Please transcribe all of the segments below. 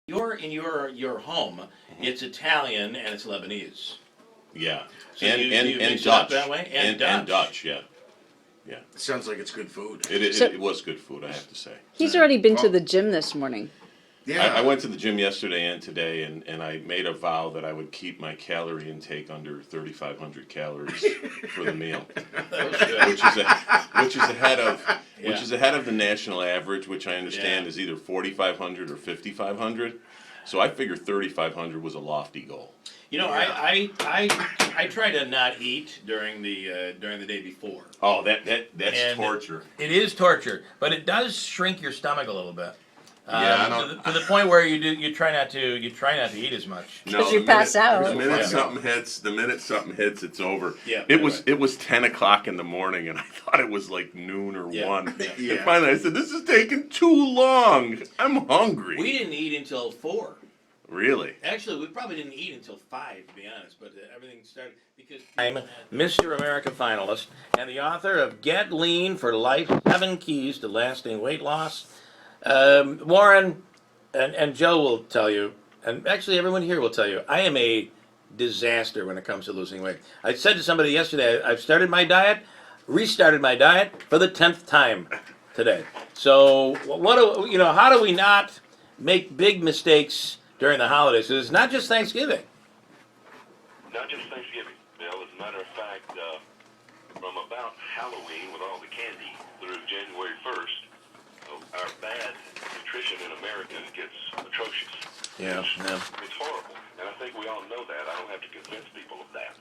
your home, it's Italian and it's Lebanese. Yeah, So and you mix it Dutch up that way? and Dutch. Yeah. It sounds like it's good food. It was good food, I have to say. He's already been to the gym this morning. Yeah. I went to the gym yesterday and today, and I made a vow that I would keep my calorie intake under 3,500 calories for the meal, which is ahead of the national average, which I understand is either 4,500 or 5,500. So I figured 3,500 was a lofty goal. You know, I try to not eat during the day before. Oh, that's torture. It is torture, but it does shrink your stomach a little bit. Yeah, to the point where you try not to eat as much. Because you pass out. The minute something hits, it's over. Yeah, it was 10 o'clock in the morning, and I thought it was like noon or 1. Yeah. And finally, I said, "This is taking too long. I'm hungry." We didn't eat until 4. Really? Actually, we probably didn't eat until 5, to be honest. But everything started because I'm Mr. America finalist and the author of Get Lean for Life: 7 Keys to Lasting Weight Loss. Warren and Joe will tell you, and actually everyone here will tell you, I am a disaster when it comes to losing weight. I said to somebody yesterday, I've started my diet, restarted my diet for the 10th time today. So how do we not make big mistakes during the holidays? Because it's not just Thanksgiving. Not just Thanksgiving, Bill. As a matter of fact, from about Halloween with all the candy through January 1st, our bad nutrition in America gets atrocious. Yeah. It's horrible, and I think we all know that. I don't have to convince people of that.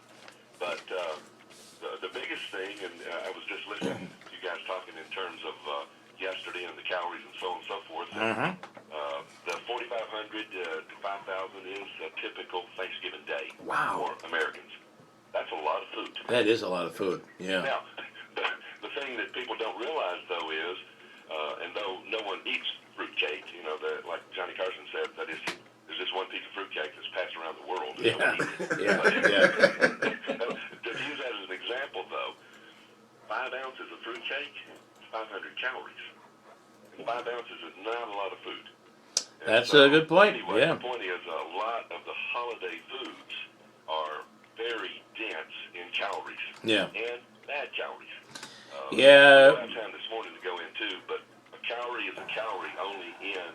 But the biggest thing, and I was just listening to you guys talking in terms of yesterday and the calories and so on and so forth. The 4,500 to 5,000 is a typical Thanksgiving day for Americans. That's a lot of food. That is a lot of food. Yeah. Now, the thing that people don't realize, though, is and though no one eats fruitcake, like Johnny Carson said, that is, there's just one piece of fruitcake that's passed around the world. Yeah. To use that as an example, though, 5 ounces of fruitcake, 500 calories. And 5 ounces is not a lot of food. And that's a good point. Anyway, Yeah. The point is a lot of the holiday foods are very dense in calories. Yeah. And bad calories. We don't have time this morning to go into, but a calorie is a calorie only in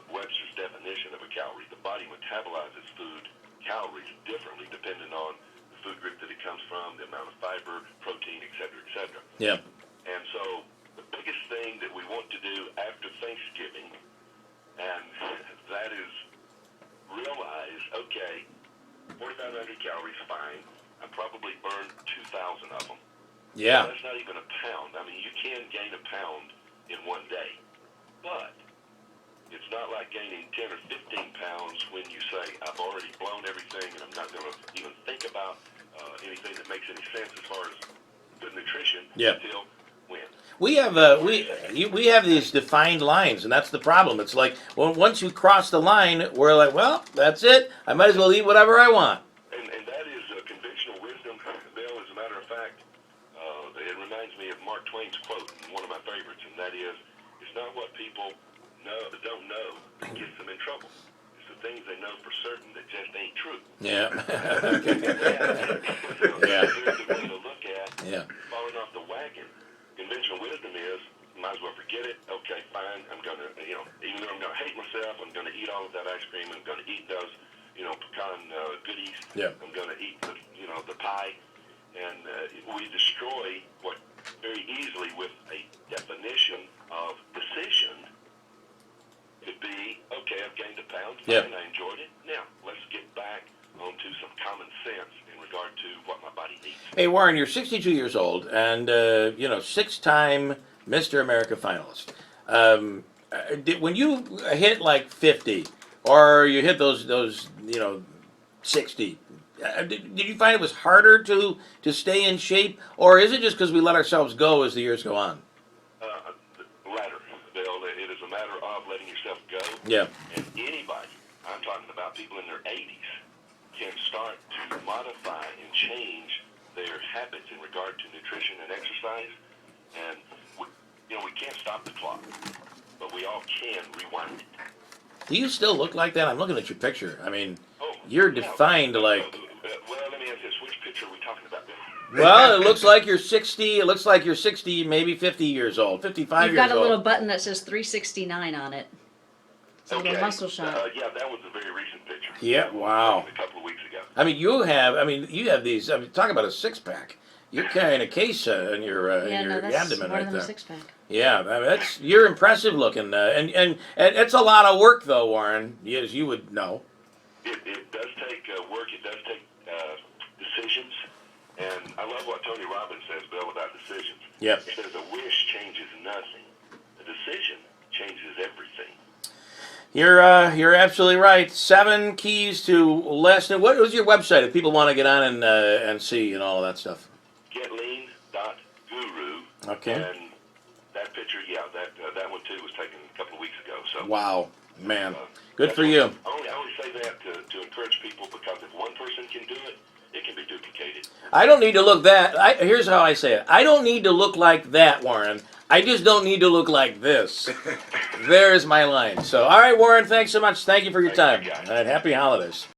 Webster's definition of a calorie. The body metabolizes food calories differently depending on the food group that it comes from, the amount of fiber, protein, et cetera, et cetera. Yeah. And so the biggest thing that we want to do after Thanksgiving, and that is realize, okay, 4,500 calories, fine. I probably burned 2,000 of them. Yeah. That's not even a pound. I mean, you can gain a pound in one day, but it's not like gaining 10 or 15 pounds when you say, I've already blown everything and I'm not going to even think about anything that makes any sense as far as good nutrition until when? We have we have these defined lines, and that's the problem. It's like once you cross the line, we're like, well, that's it. I might as well eat whatever I want. And that is conventional wisdom, Bill. As a matter of fact, it reminds me of Mark Twain's quote, one of my favorites, and that is, it's not what people don't know that gets them in trouble. It's the things they know for certain that just ain't true. Yeah. There's the way to look at falling off the wagon. Conventional wisdom is, might as well forget it. Okay, fine. I'm going to, even though I'm going to hate myself, I'm going to eat all of that ice cream. I'm going to eat those, pecan goodies. Yeah. I'm going to eat the pie. And we destroy what very easily with a definition of decision could be, okay, I've gained a pound, fine, I enjoyed it. Now, let's get back onto some common sense in regard to what my body needs. Hey, Warren, you're 62 years old and, 6-time Mr. America finalist. When you hit like 50 or you hit those 60, did you find it was harder to stay in shape, or is it just because we let ourselves go as the years go on? The latter, Bill. It is a matter of letting yourself go. Yeah. And anybody, I'm talking about people in their 80s, can start to modify and change their habits in regard to nutrition and exercise. And we can't stop the clock, but we all can rewind it. Do you still look like that? I'm looking at your picture. I mean, Oh, you're yeah. defined like. Well, let me ask this: which picture are we talking about? Well, it looks like you're 60. It looks like you're 60, maybe 50 years old, 55 You've years got a old. little button that says 369 on it. It's a little muscle shot. Yeah, that was a very recent picture. Yeah, wow. A couple of weeks ago. I mean, you have these. I mean, talk about a six pack. You're carrying a case in your Yeah, no, that's abdomen more right than there. a six pack. Yeah, I mean, you're impressive looking, and it's a lot of work though, Warren, as you would know. It does take work. It does take decisions. And I love what Tony Robbins says, Bill, about decisions. Yep. He says a wish changes nothing. A decision changes everything. You're absolutely right. 7 keys to less than. What was your website if people want to get on and see and all of that stuff? Getlean.guru. Okay. And that picture, yeah, that one too was taken a couple of weeks ago. So Wow, man, good for you. I only say that to encourage people because if one person can do it, it can be duplicated. I don't need to look that. Here's how I say it. I don't need to look like that, Warren. I just don't need to look like this. There's my line. So, all right, Warren, thanks so much. Thank you for your time. Thank you, guys. All right, happy holidays.